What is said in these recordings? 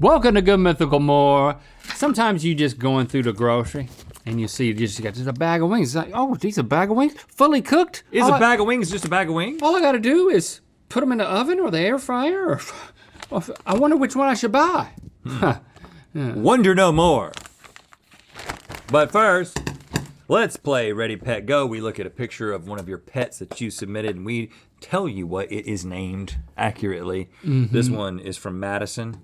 Welcome to Good Mythical More. Sometimes you just going through the grocery and you see you just got a bag of wings. It's like, oh, these are a bag of wings? Fully cooked? Is a bag of wings just a bag of wings? All I gotta do is put them in the oven or the air fryer. Or I wonder which one I should buy. Yeah. Wonder no more. But first, let's play Ready Pet Go. We look at a picture of one of your pets that you submitted and we tell you what it is named accurately. This one is from Madison.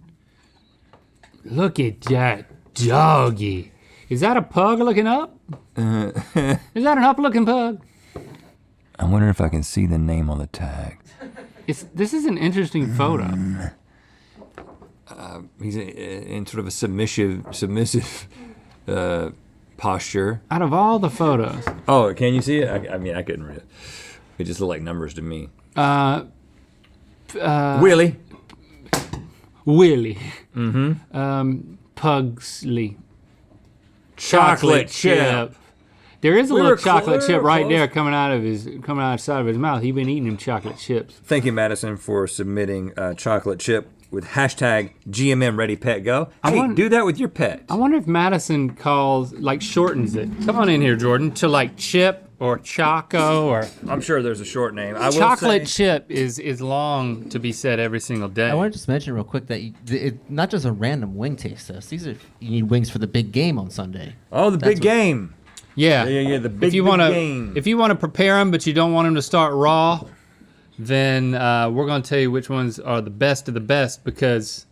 Look at that doggy. Is that a pug looking up? Is that an up looking pug? I'm wondering if I can see the name on the tag. This is an interesting photo. He's in sort of a submissive posture. Out of all the photos. Oh, can you see it? I mean, I couldn't read it. It just looked like numbers to me. Willie. Willie. Pugsley. Chocolate chip. There is a little chocolate close. chip right there coming out of the side of his mouth. He's been eating them chocolate chips. Thank you, Madison, for submitting chocolate chip with hashtag GMM Ready Pet Go. Hey, do that with your pet. I wonder if Madison shortens it. Come on in here, Jordan, to like chip or choco or. I'm sure there's a short name. Chocolate chip is long to be said every single day. I want to just mention real quick that it's not just a random wing taste test. You need wings for the big game on Sunday. Oh, the big game. Yeah. The big game. If you want to prepare them, but you don't want them to start raw, then we're going to tell you which ones are the best of the best because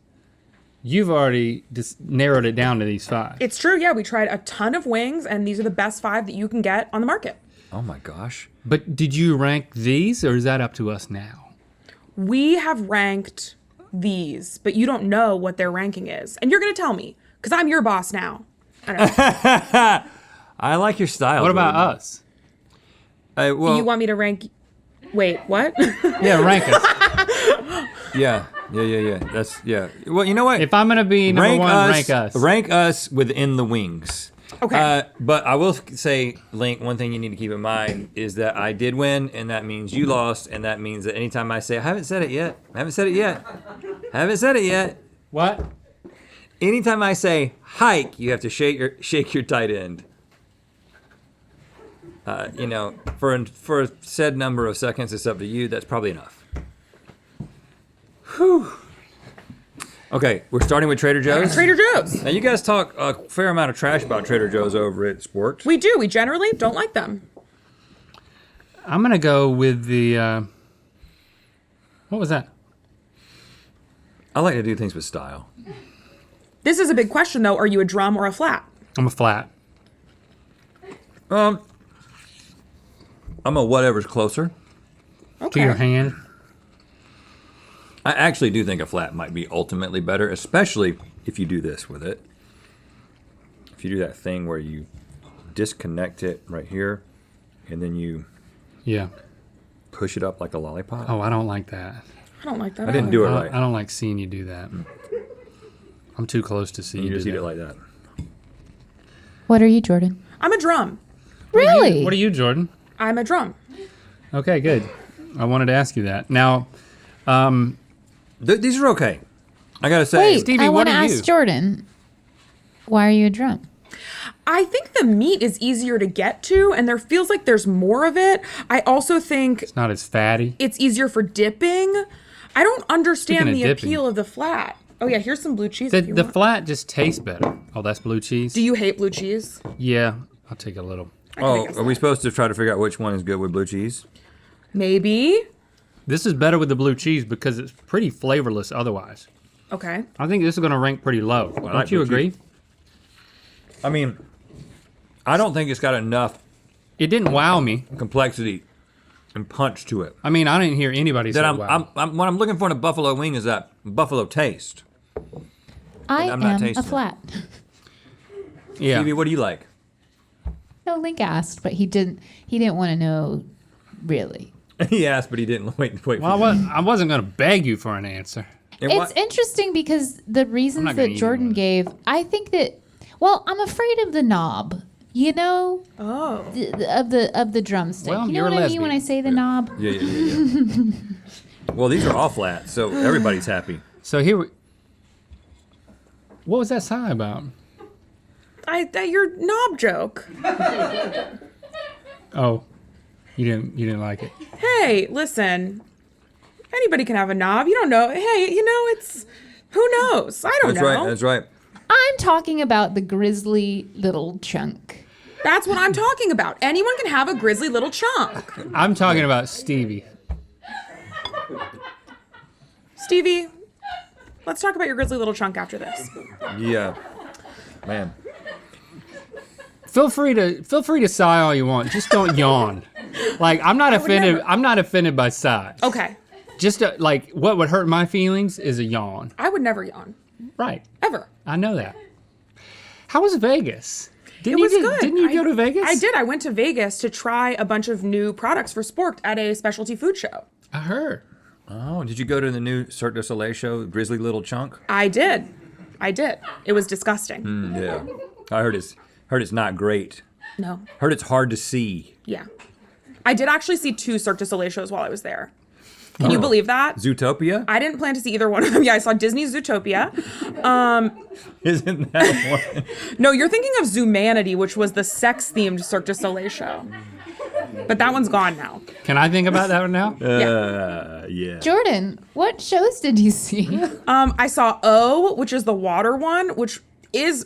you've already just narrowed it down to these 5. It's true, yeah. We tried a ton of wings, and these are the best 5 that you can get on the market. Oh my gosh. But did you rank these, or is that up to us now? We have ranked these, but you don't know what their ranking is. And you're going to tell me, because I'm your boss now. I don't know. I like your style. What about us? Well, You want me to rank... Wait, what? Yeah, rank us. Yeah. Well, you know what? If I'm gonna be number one, rank us. Rank us within the wings. Okay. But I will say, Link, one thing you need to keep in mind is that I did win, and that means you lost, and that means that anytime I say, I haven't said it yet. What? Anytime I say hike, you have to shake your tight end. For a said number of seconds, it's up to you. That's probably enough. Whew. Okay, we're starting with Trader Joe's. Trader Joe's. Now you guys talk a fair amount of trash about Trader Joe's over at Sporks. We do. We generally don't like them. I'm gonna go with the. What was that? I like to do things with style. This is a big question, though. Are you a drum or a flat? I'm a flat. I'm a whatever's closer. Okay. To your hand. I actually do think a flat might be ultimately better, especially if you do this with it. If you do that thing where you disconnect it right here, and then you push it up like a lollipop. Oh, I don't like that. I don't like that. I didn't do it right. I don't like seeing you do that. I'm too close to see You you just do eat that. it like that. What are you, Jordan? I'm a drum. Really? What are you, Jordan? I'm a drum. Okay, good. I wanted to ask you that. Now, These are okay. I gotta say. Wait, Stevie, I what want to are ask you? Jordan, why are you a drum? I think the meat is easier to get to, and there feels like there's more of it. I also think it's not as fatty. it's easier for dipping. I don't understand Speaking the of dipping. appeal of the flat. Oh yeah, here's some blue cheese if you The want. flat just tastes better. Oh, that's blue cheese? Do you hate blue cheese? Yeah, I'll take a little. Are we supposed to try to figure out which one is good with blue cheese? Maybe. This is better with the blue cheese because it's pretty flavorless otherwise. Okay. I think this is gonna rank pretty low. Don't like you blue agree? cheese. I mean, I don't think it's got enough It didn't wow me. complexity and punch to it. I mean, I didn't hear anybody say That wow. what I'm looking for in a buffalo wing is that buffalo taste. I I'm not am tasting a it. flat. Yeah. Stevie, what do you like? No, Link asked, but he didn't want to know really. He asked, but he didn't wait. Well, I wasn't gonna beg you for an answer. And It's interesting because the reasons not gonna that eat Jordan one. gave, I think that, well, I'm afraid of the knob. You know, Oh. of the drumstick. Well, you you're know a what I mean when I lesbian. say the knob? Yeah. Well, these are all flat, so everybody's happy. So here we. What was that sigh about? That your knob joke. Oh, you didn't like it. Hey, listen. Anybody can have a knob. You don't know. Hey, it's who knows? I don't That's know. right. That's right. I'm talking about the grizzly little chunk. That's what I'm talking about. Anyone can have a grizzly little chunk. I'm talking about Stevie. Stevie, let's talk about your grizzly little chunk after this. Yeah. Man. Feel free to sigh all you want. Just don't yawn. Like I'm not offended. never. I'm not offended by sighs. Okay. Just like what would hurt my feelings is a yawn. I would never yawn. Right. Ever. I know that. How was Vegas? It was good. Didn't you go to Vegas? I did. I went to Vegas to try a bunch of new products for Sporked at a specialty food show. I heard. Oh, did you go to the new Cirque du Soleil show, Grizzly Little Chunk? I did. It was disgusting. Yeah. I heard it's not great. No. Heard it's hard to see. Yeah. I did actually see 2 Cirque du Soleil shows while I was there. Can you believe that? Zootopia? I didn't plan to see either one of them. Yeah, I saw Disney's Zootopia. Isn't that one? No, you're thinking of Zoomanity, which was the sex-themed Cirque du Soleil show. But that one's gone now. Can I think about that one now? Yeah. Jordan, what shows did you see? I saw O, which is the water one, which is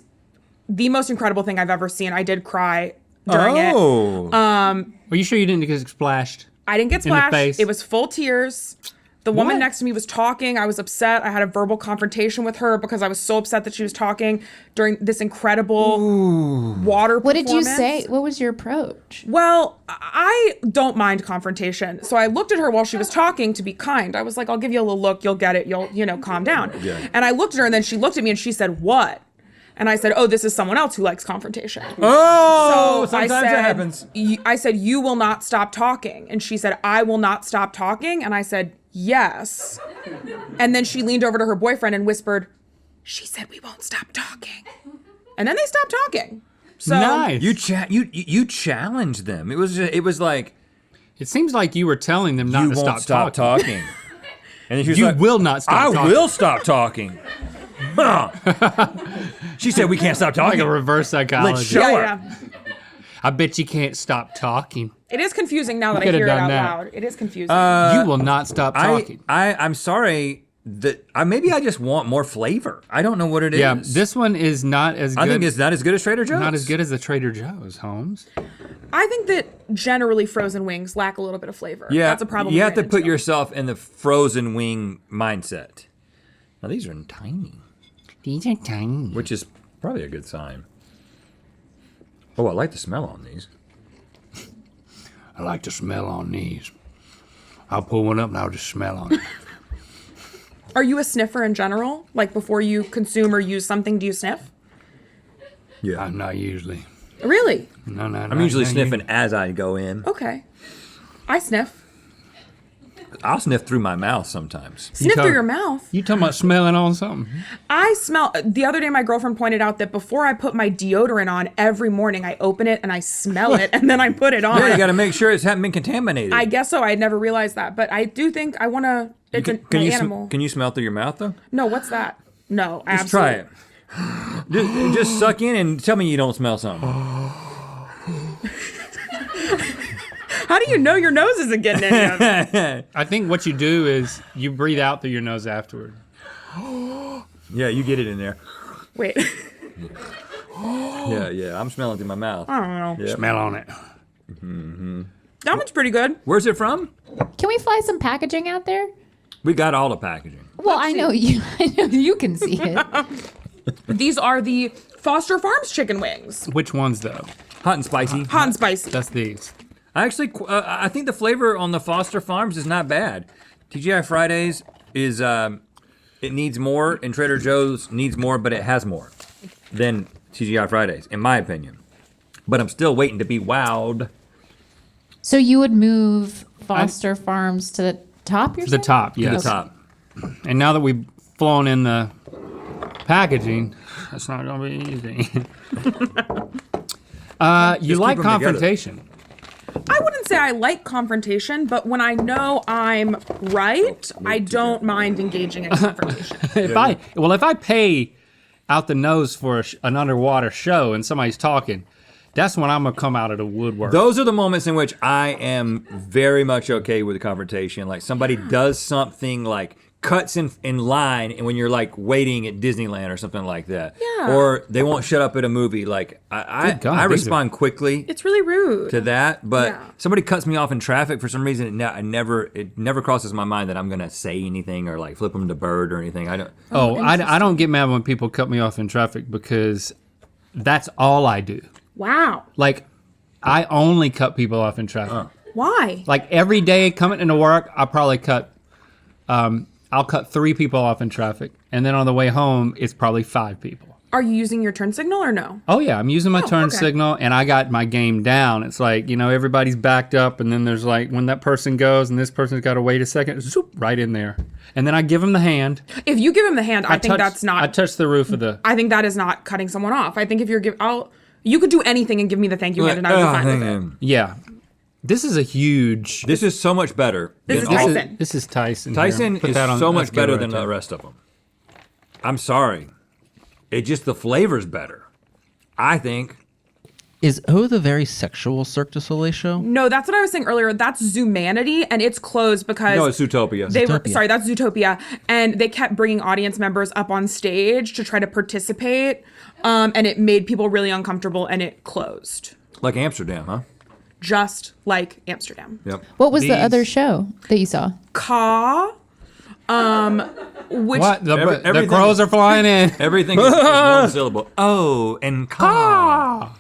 the most incredible thing I've ever seen. I did cry during it. Are you sure you didn't get splashed? I didn't get In the splashed. face? It was full tears. The woman What? next to me was talking. I was upset. I had a verbal confrontation with her because I was so upset that she was talking during this incredible water What did you performance. say? What was your approach? Well, I don't mind confrontation. So I looked at her while she was talking to be kind. I was like, I'll give you a little look. You'll get it. You'll, calm down. Yeah. And I looked at her and then she looked at me and she said, what? And I said, oh, this is someone else who likes confrontation. Oh, So I sometimes said, that happens. I said, you will not stop talking. And she said, I will not stop talking. And I said, yes. And then she leaned over to her boyfriend and whispered, she said, we won't stop talking. And then they stopped talking. So Nice. You challenged them. It was like It seems like you were telling them not you to won't stop talking. talking. And then she was You like, will not stop I talking. will stop talking. Huh. She said we can't stop Like talking. a reverse psychology. Let's show her. yeah. I bet you can't stop talking. It is confusing now that I coulda hear it done out that. loud. It is confusing. You will not stop talking. I'm sorry that maybe I just want more flavor. I don't know what it is. Yeah, this one is not as good. I think it's not as good as Trader Joe's. not as good as the Trader Joe's, Holmes. I think that generally frozen wings lack a little bit of flavor. Yeah, That's a problem. you have to ran put into. yourself in the frozen wing mindset. Now these are tiny, These are tiny. which is probably a good sign. Oh, I like the smell on these. I like to smell on these. I'll pull one up and I'll just smell on it. Are you a sniffer in general? Like before you consume or use something, do you sniff? Yeah, I'm not usually. Really? No. I'm usually sniffing as I go in. Okay. I sniff. I'll sniff through my mouth sometimes. Sniff talk- through your mouth. You talking about smelling on something? I smell. The other day, my girlfriend pointed out that before I put my deodorant on, every morning I open it and I smell it and then I put it on. Yeah, you got to make sure it hasn't been contaminated. I guess so. I had never realized that, but I do think I want to. It's an animal. Can you smell through your mouth though? No, what's that? No, I Just try absolutely. it. Just suck in and tell me you don't smell something. How do you know your nose isn't getting any of it? I think what you do is you breathe out through your nose afterward. Yeah, you get it in there. Wait, Yeah. I'm smelling through my mouth. I don't know. Yep. Smell on it. That one's pretty good. Where's it from? Can we fly some packaging out there? We got all the packaging. Well, I know you can see it. These are the Foster Farms chicken wings. Which ones though? Hot and spicy. Hot and spicy. That's these. Actually, I think the flavor on the Foster Farms is not bad. TGI Fridays is it needs more, and Trader Joe's needs more, but it has more than TGI Fridays, in my opinion. But I'm still waiting to be wowed. So you would move Foster Farms to the top? You're The saying? top, To yes. the top. And now that we've flown in the packaging, that's not gonna be easy. You Just like keep 'em together. confrontation. I wouldn't say I like confrontation, but when I know I'm right, I don't mind engaging in confrontation. If I pay out the nose for an underwater show and somebody's talking, that's when I'm gonna come out of the woodwork. Those are the moments in which I am very much okay with the confrontation. Like somebody does something like cuts in line, and when you're like waiting at Disneyland or something like that, Yeah. or they won't shut up at a movie. Like Good God, I these respond quickly It's really rude. to that, but Yeah. somebody cuts me off in traffic for some reason. It never crosses my mind that I'm gonna say anything or like flip them to bird or anything. I don't. I don't get mad when people cut me off in traffic because that's all I do. Wow. Like, I only cut people off in traffic. Why? Like every day coming into work, I'll probably I'll cut 3 people off in traffic, and then on the way home, it's probably 5 people. Are you using your turn signal or no? Oh yeah, I'm using my turn okay. signal, and I got my game down. It's like, everybody's backed up, and then there's like when that person goes, and this person's got to wait a second, zoop, right in there, and then I give them the hand. If you give him the hand, I think that's not. I touch the roof of the. I think that is not cutting someone off. I think if you're you could do anything and give me the thank you hand, and I would be fine with it. Yeah, this is a huge. This is so much better. This than is all- Tyson. This is Tyson. Tyson Here. Put is that on- so much let's get it better right than there. the rest of them. I'm sorry. It just, the flavor's better. I think. Is O the very sexual Cirque du Soleil show? No, that's what I was saying earlier. That's Zoomanity, and it's closed because No, it's Zootopia. That's Zootopia, and they kept bringing audience members up on stage to try to participate, and it made people really uncomfortable, and it closed, Like Amsterdam, huh? just like Amsterdam. Yep. What was the These- other show that you saw? Ka, which What? The Everything- crows are flying in. Everything is one syllable. Oh, and ka.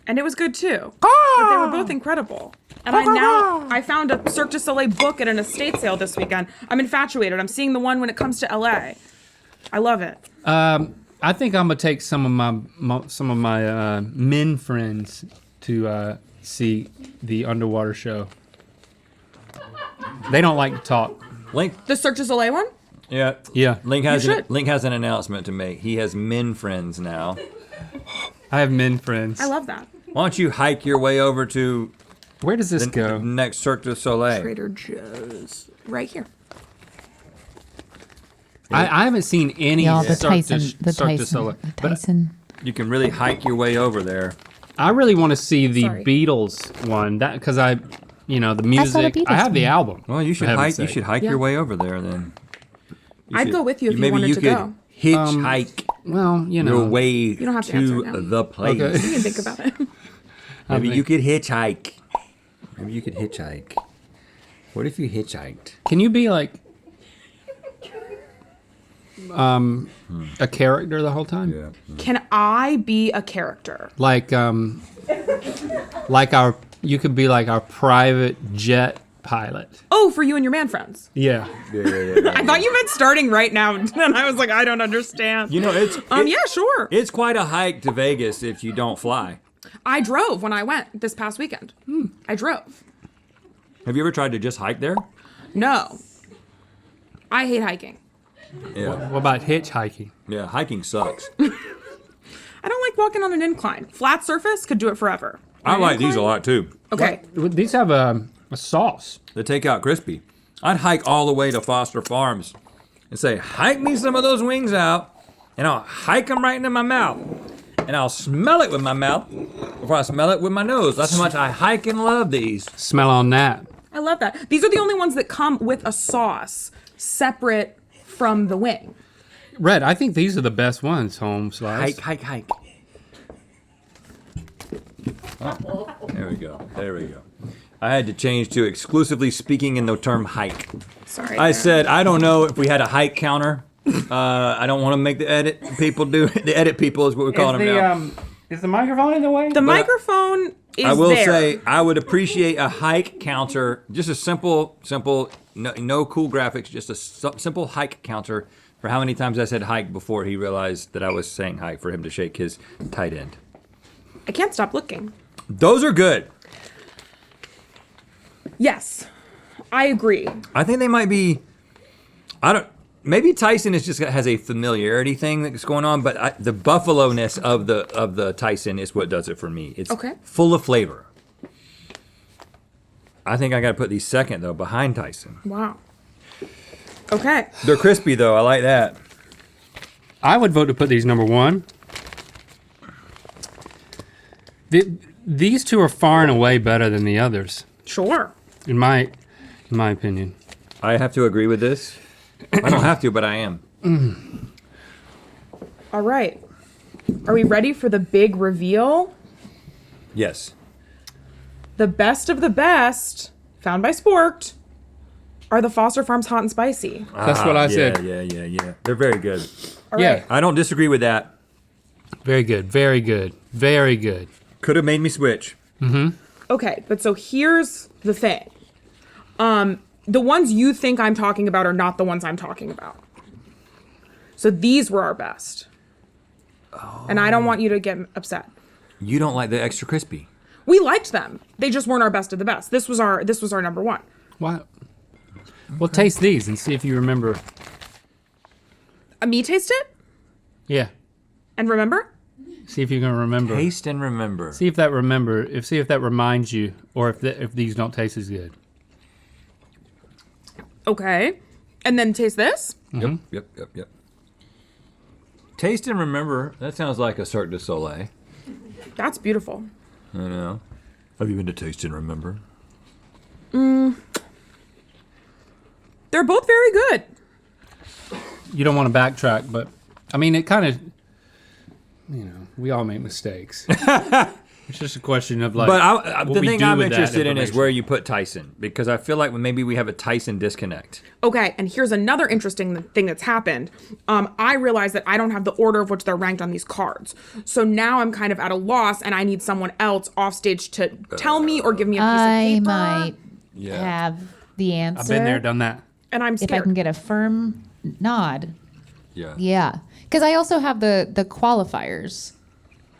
and it was good too. But they were both incredible. And I found a Cirque du Soleil book at an estate sale this weekend. I'm infatuated. I'm seeing the one when it comes to LA. I love it. I think I'm gonna take some of my men friends to see the underwater show. They don't like to talk. Link. The Cirque du Soleil one? Yeah. Yeah, Link has should. Link has an announcement to make. He has men friends now. I have men friends. I love that. Why don't you hike your way over to Where does this the go? next Cirque du Soleil? Trader Joe's. Right here. I haven't seen any Y'all, the Cirque Tyson, du Soleil. the But Tyson. You can really hike your way over there. I really want to see the Sorry. Beatles one. That because the saw the music. Beatles I have the one. album. Well, you should for heaven's hike. You sake. should hike Yeah. your way over there then. I'd go with you if you maybe wanted you to could go. hitchhike Well, your way You don't have to answer to now. the place. Okay. You can think about it. Maybe think- you could hitchhike. Maybe you could hitchhike. What if you hitchhiked? Can you be like a character the whole time? Yeah. Can I be a character? Like you could be like our private jet pilot. Oh, for you and your man friends. Yeah. I thought you meant starting right now, and I was like, I don't understand. You know, it's Yeah, sure. it's quite a hike to Vegas if you don't fly. I drove when I went this past weekend. I drove. Have you ever tried to just hike there? No. I hate hiking. Yeah. What about hitchhiking? Yeah, hiking sucks. I don't like walking on an incline. Flat surface could do it forever. I An like these a incline? lot too. Okay. These have a sauce. The takeout crispy. I'd hike all the way to Foster Farms and say, hike me some of those wings out, and I'll hike them right into my mouth. And I'll smell it with my mouth before I smell it with my nose. That's how much I hike and love these. Smell on that. I love that. These are the only ones that come with a sauce separate from the wing. Red, I think these are the best ones, Holmes. Hike. Oh, there we go. I had to change to exclusively speaking in the term hike. Sorry. I said, I don't know if we had a hike counter. I don't want to make the edit people do the edit people is what we're calling them now. Is the microphone in the way? the microphone is I will there. say I would appreciate a hike counter, just a simple, no cool graphics, just a simple hike counter for how many times I said hike before he realized that I was saying hike for him to shake his tight end. I can't stop looking. Those are good. Yes. I agree. I think they might be. Maybe Tyson is just has a familiarity thing that's going on, but the buffalo-ness of the Tyson is what does it for me. It's Okay. full of flavor. I think I got to put these second though behind Tyson. Wow. Okay. They're crispy though. I like that. I would vote to put these number 1. These two are far and away better than the others, Sure. in my opinion. I have to agree with this. I don't have to, but I am. All right. Are we ready for the big reveal? Yes. The best of the best, found by Sporked, are the Foster Farms Hot and Spicy. That's what I said. Yeah. They're very good. All Yeah. right. I don't disagree with that. Very good, very good, very good. Could have made me switch. Okay, but so here's the thing. The ones you think I'm talking about are not the ones I'm talking about. So these were our best. And I don't want you to get upset. You don't like the extra crispy. We liked them. They just weren't our best of the best. This was our number 1. What? Well, taste these and see if you remember. Me taste it Yeah. and remember? See if you're gonna remember. Taste and remember. See if that see if that reminds you, or if these don't taste as good. Okay. And then taste this. Yep. Taste and remember. That sounds like a Cirque du Soleil. That's beautiful. I know. Have you been to Taste and Remember? They're both very good. You don't want to backtrack, but I mean, it kind of, we all make mistakes. It's just a question of like. But what the we thing do I'm with that interested in is information. where you put Tyson, because I feel like maybe we have a Tyson disconnect. Okay, and here's another interesting thing that's happened. I realized that I don't have the order of which they're ranked on these cards. So now I'm kind of at a loss, and I need someone else off stage to tell me or give me a piece of I paper. might have the answer. I've been there, done that. And I'm If I scared. can get a firm nod. Yeah. Yeah. Because I also have the qualifiers.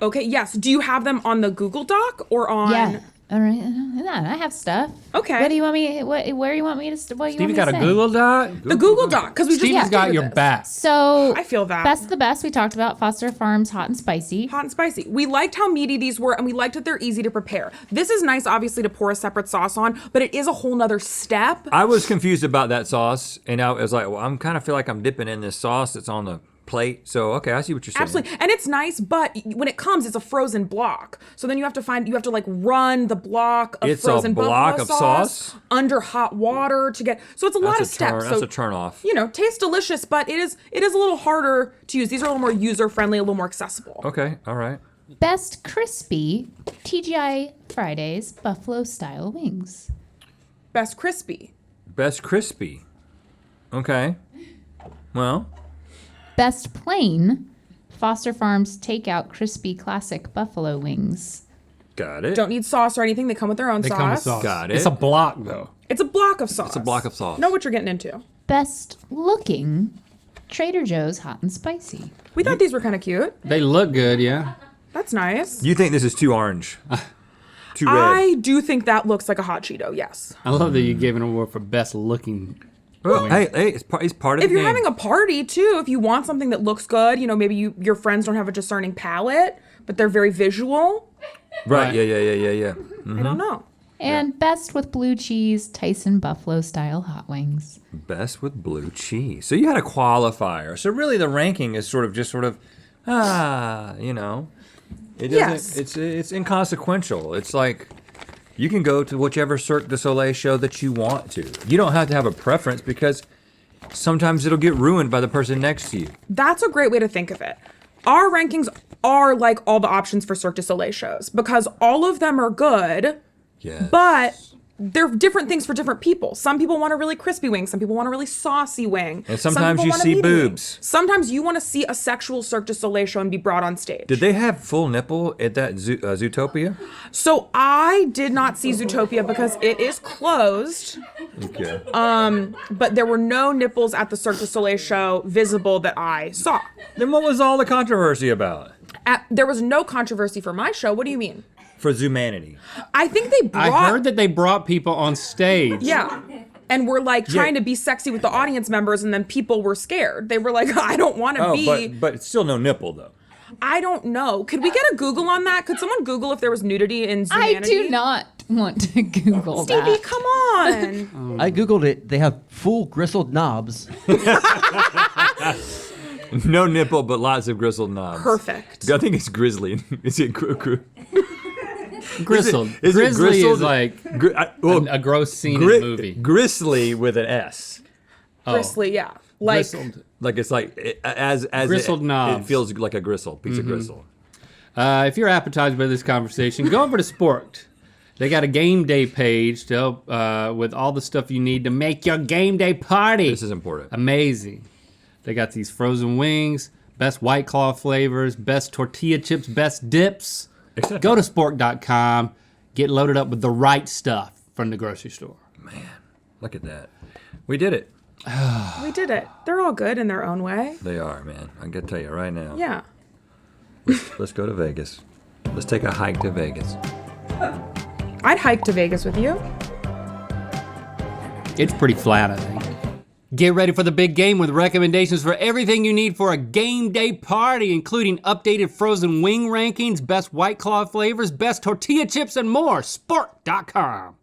Okay, yes. Do you have them on the Google Doc or on? Yeah. All right. I have stuff. Okay. What do you want me? Where you want me to? What you Stevie want me got to a say? Google Doc. The Google Doc, because we just Stevie's got updated your this. back. So I feel that. Best of the best. We talked about Foster Farms Hot and Spicy. Hot and spicy. We liked how meaty these were, and we liked that they're easy to prepare. This is nice, obviously, to pour a separate sauce on, but it is a whole nother step. I was confused about that sauce, and I was like, well, I'm kind of feel like I'm dipping in this sauce that's on the plate. So, okay, I see what you're saying. Absolutely. And it's nice, but when it comes, it's a frozen block. So then you have to like run the block of It's a frozen block buffalo of sauce sauce? under hot water to get. So it's a lot of steps. That's So, a turn off. tastes delicious, but it is a little harder to use. These are a little more user friendly, a little more accessible. Okay, all right. Best crispy TGI Fridays buffalo style wings. Best crispy. Best crispy. Okay. Well, Best plain Foster Farms takeout crispy classic buffalo wings. got it. Don't need sauce or anything. They come with their own They sauce. come with sauce. Got It's it. a block though. It's a block of sauce. It's a block of sauce. Know what you're getting into. Best looking Trader Joe's hot and spicy. We thought these were kind of cute. They look good, yeah. That's nice. You think this is too orange? Too red? I do think that looks like a hot Cheeto, yes. I love that you gave an award for best looking. Well, hey, it's part of If the you're game. having a party too, if you want something that looks good, maybe your friends don't have a discerning palate, but they're very visual. Right, yeah. I don't know. And best with blue cheese Tyson buffalo style hot wings. Best with blue cheese. So you had a qualifier. So really the ranking is sort of, it doesn't, Yes. it's inconsequential. It's like, you can go to whichever Cirque du Soleil show that you want to. You don't have to have a preference because sometimes it'll get ruined by the person next to you. That's a great way to think of it. Our rankings are like all the options for Cirque du Soleil shows because all of them are good, Yes. but they're different things for different people. Some people want a really crispy wing. Some people want a really saucy wing. And Some sometimes people you want a see medium wing. boobs. Sometimes you want to see a sexual Cirque du Soleil show and be brought on stage. Did they have full nipple at that Zootopia? So I did not see Zootopia because it is closed. Okay. But there were no nipples at the Cirque du Soleil show visible that I saw. Then what was all the controversy about? There was no controversy for my show. What do you mean? For Zumanity. I think they brought. I heard that they brought people on stage. Yeah. And we're like trying to be sexy with the audience members, and then people were scared. They were like, I don't want to be. But it's still no nipple though. I don't know. Could we get a Google on that? Could someone Google if there was nudity in Zumanity? I do not want to Google Stevie, that. come on. I googled it. They have full gristled knobs. No nipple, but lots of gristled knobs. Perfect. I think it's grizzly. Is it Gristled. Is it Grizzly gristled? is like a gross scene in a movie. Gristly with an S. Bristly, yeah. Like Gristled. Like it's like as Gristled it knobs. feels like a gristle, piece of gristle. If you're appetized by this conversation, go over to Sporked. They got a game day page to help with all the stuff you need to make your game day party. This is important. Amazing. They got these frozen wings, best White Claw flavors, best tortilla chips, best dips. Go to spork.com, get loaded up with the right stuff from the grocery store. Man, look at that. We did it. we did it. They're all good in their own way. They are, man. I'm gonna tell you right now. Yeah. Let's go to Vegas. Let's take a hike to Vegas. I'd hike to Vegas with you. It's pretty flat, I think. Get ready for the big game with recommendations for everything you need for a game day party, including updated frozen wing rankings, best White Claw flavors, best tortilla chips, and more. Spork.com.